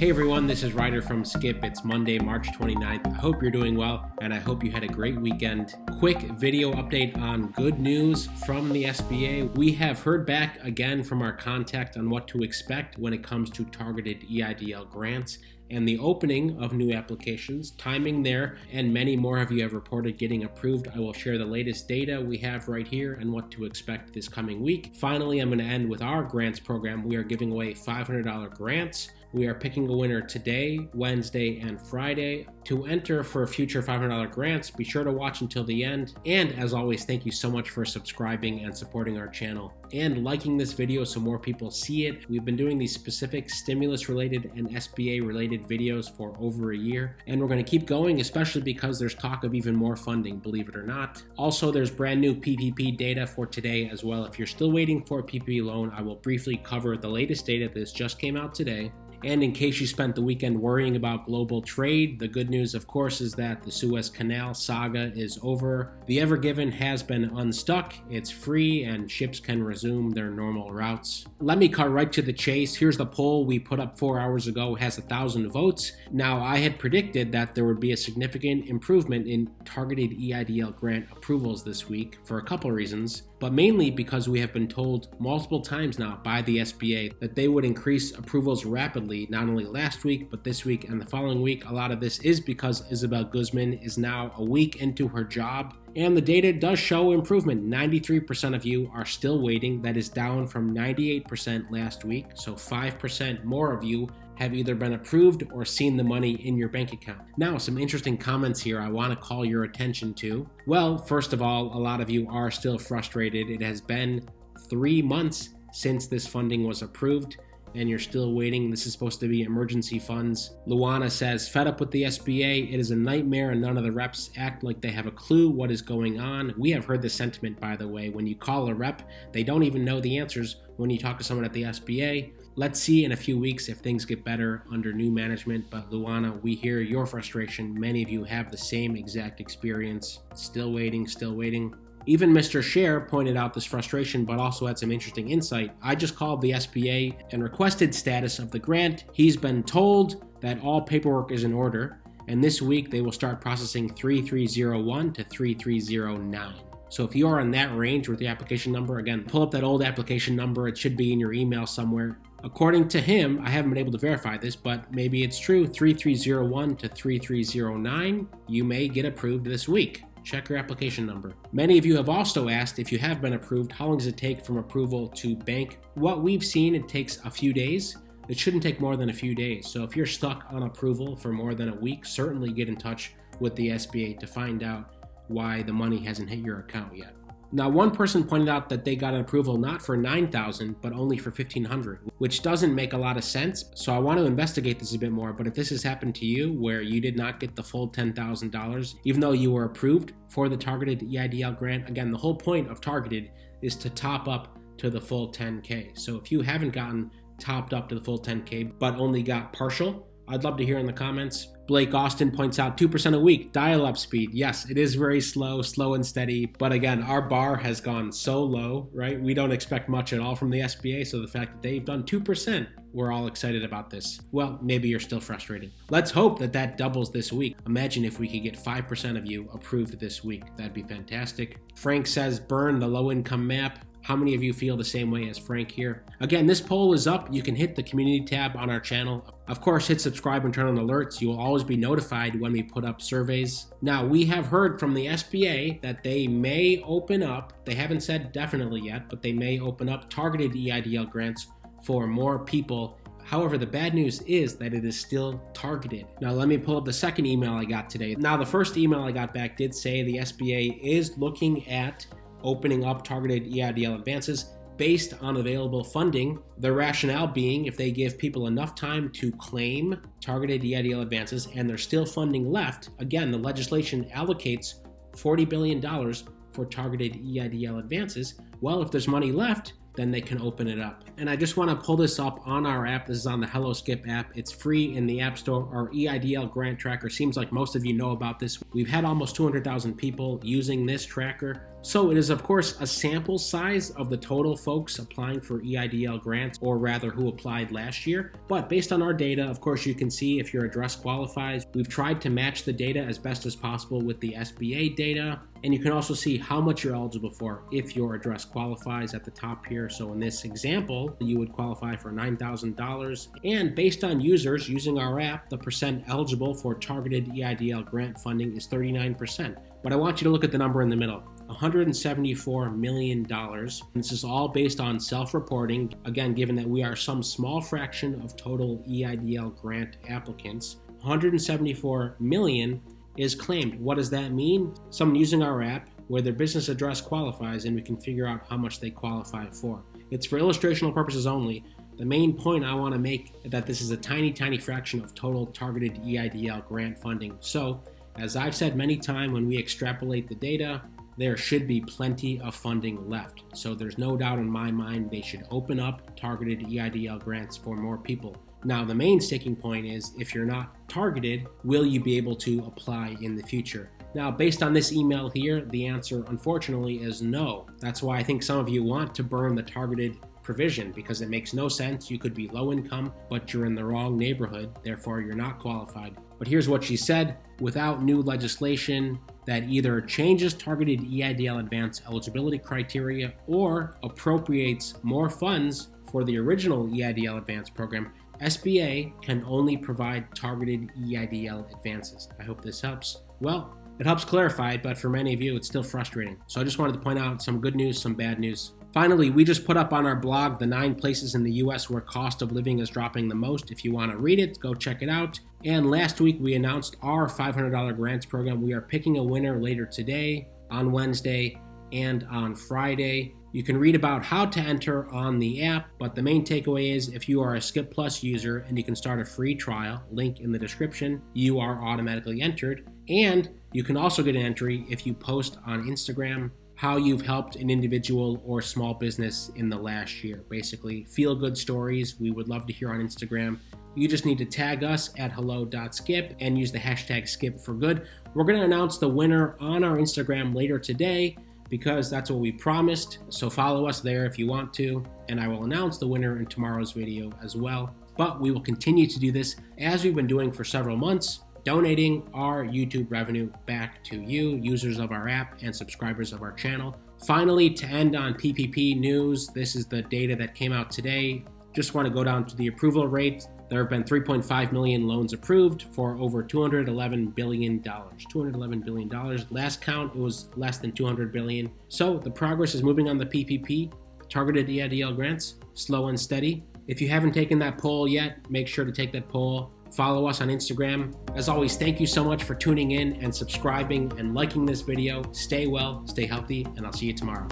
Hey everyone, this is Ryder from Skip. It's Monday, March 29th. I hope you're doing well, and I hope you had a great weekend. Quick video update on good news from the SBA. We have heard back again from our contact on what to expect when it comes to targeted EIDL grants and the opening of new applications, timing there, and many more of you have reported getting approved. I will share the latest data we have right here and what to expect this coming week. Finally, I'm going to end with our grants program. We are giving away $500 grants. We are picking a winner today, Wednesday, and Friday. To enter for future $500 grants, be sure to watch until the end. And as always, thank you so much for subscribing and supporting our channel and liking this video so more people see it. We've been doing these specific stimulus-related and SBA-related videos for over a year, and we're going to keep going, especially because there's talk of even more funding, believe it or not. Also, there's brand new PPP data for today as well. If you're still waiting for a PPP loan, I will briefly cover the latest data that just came out today. And in case you spent the weekend worrying about global trade, the good news, of course, is that the Suez Canal saga is over. The Ever Given has been unstuck, it's free, and ships can resume their normal routes. Let me cut right to the chase. Here's the poll we put up 4 hours ago. It has 1,000 votes. Now, I had predicted that there would be a significant improvement in targeted EIDL grant approvals this week for a couple reasons, but mainly because we have been told multiple times now by the SBA that they would increase approvals rapidly, not only last week, but this week and the following week. A lot of this is because Isabel Guzman is now a week into her job, and the data does show improvement. 93% of you are still waiting. That is down from 98% last week, so 5% more of you have either been approved or seen the money in your bank account. Now, some interesting comments here I want to call your attention to. Well, first of all, a lot of you are still frustrated. It has been 3 months since this funding was approved, and you're still waiting. This is supposed to be emergency funds. Luana says, fed up with the SBA. It is a nightmare and none of the reps act like they have a clue what is going on. We have heard the sentiment, by the way. When you call a rep, they don't even know the answers when you talk to someone at the SBA. Let's see in a few weeks if things get better under new management. But Luana, we hear your frustration. Many of you have the same exact experience. Still waiting, still waiting. Even Mr. Share pointed out this frustration, but also had some interesting insight. I just called the SBA and requested status of the grant. He's been told that all paperwork is in order, and this week they will start processing 3301 to 3309. So if you are in that range with the application number, again, pull up that old application number. It should be in your email somewhere. According to him, I haven't been able to verify this, but maybe it's true, 3301 to 3309, you may get approved this week. Check your application number. Many of you have also asked, if you have been approved, how long does it take from approval to bank? What we've seen, it takes a few days. It shouldn't take more than a few days. So if you're stuck on approval for more than a week, certainly get in touch with the SBA to find out why the money hasn't hit your account yet. Now, one person pointed out that they got an approval not for $9,000, but only for $1,500, which doesn't make a lot of sense. So I want to investigate this a bit more. But if this has happened to you, where you did not get the full $10,000, even though you were approved for the targeted EIDL grant, again, the whole point of targeted is to top up to the full 10K. So if you haven't gotten topped up to the full 10K, but only got partial, I'd love to hear in the comments. Blake Austin points out 2% a week, dial-up speed. Yes, it is very slow and steady. But again, our bar has gone so low, right? We don't expect much at all from the SBA. So the fact that they've done 2%, we're all excited about this. Well, maybe you're still frustrated. Let's hope that that doubles this week. Imagine if we could get 5% of you approved this week. That'd be fantastic. Frank says, burn the low-income map. How many of you feel the same way as Frank here? Again, this poll is up. You can hit the community tab on our channel. Of course, hit subscribe and turn on alerts. You will always be notified when we put up surveys. Now, we have heard from the SBA that they may open up, they haven't said definitely yet, but they may open up targeted EIDL grants for more people. However, the bad news is that it is still targeted. Now, let me pull up the second email I got today. Now, the first email I got back did say the SBA is looking at opening up targeted EIDL advances based on available funding. The rationale being, if they give people enough time to claim targeted EIDL advances and there's still funding left, again, the legislation allocates $40 billion for targeted EIDL advances. Well, if there's money left, then they can open it up. And I just want to pull this up on our app. This is on the Hello Skip app. It's free in the App Store. Our EIDL grant tracker seems like most of you know about this. We've had almost 200,000 people using this tracker. So it is, of course, a sample size of the total folks applying for EIDL grants, or rather who applied last year. But based on our data, of course, you can see if your address qualifies. We've tried to match the data as best as possible with the SBA data. And you can also see how much you're eligible for if your address qualifies at the top here. So in this example, you would qualify for $9,000. And based on users using our app, the percent eligible for targeted EIDL grant funding is 39%. But I want you to look at the number in the middle. $174 million. This is all based on self-reporting. Again, given that we are some small fraction of total EIDL grant applicants, 174 million is claimed. What does that mean? Someone using our app where their business address qualifies, and we can figure out how much they qualify for. It's for illustrational purposes only. The main point I want to make is that this is a tiny, tiny fraction of total targeted EIDL grant funding. So, as I've said many times, when we extrapolate the data, there should be plenty of funding left. So there's no doubt in my mind they should open up targeted EIDL grants for more people. Now, the main sticking point is, if you're not targeted, will you be able to apply in the future? Now, based on this email here, the answer, unfortunately, is no. That's why I think some of you want to burn the targeted provision, because it makes no sense. You could be low income, but you're in the wrong neighborhood, therefore you're not qualified. But here's what she said: without new legislation that either changes targeted EIDL advance eligibility criteria or appropriates more funds for the original EIDL advance program, SBA can only provide targeted EIDL advances. I hope this helps. Well, it helps clarify it, but for many of you, it's still frustrating. So I just wanted to point out some good news, some bad news. Finally, we just put up on our blog the 9 places in the US where cost of living is dropping the most. If you want to read it, go check it out. And last week, we announced our $500 grants program. We are picking a winner later today, on Wednesday, and on Friday. You can read about how to enter on the app, but the main takeaway is if you are a Skip Plus user and you can start a free trial, link in the description, you are automatically entered. And you can also get an entry if you post on Instagram how you've helped an individual or small business in the last year. Basically, feel-good stories we would love to hear on Instagram. You just need to tag us at hello.skip and use the hashtag skip4good. We're going to announce the winner on our Instagram later today, because that's what we promised. So follow us there if you want to, and I will announce the winner in tomorrow's video as well. But we will continue to do this as we've been doing for several months, donating our YouTube revenue back to you, users of our app and subscribers of our channel. Finally, to end on PPP news, this is the data that came out today. Just want to go down to the approval rate. There have been 3.5 million loans approved for over $211 billion. $211 billion. Last count, it was less than $200 billion. So the progress is moving on the PPP, targeted EIDL grants, slow and steady. If you haven't taken that poll yet, make sure to take that poll. Follow us on Instagram. As always, thank you so much for tuning in and subscribing and liking this video. Stay well, stay healthy, and I'll see you tomorrow.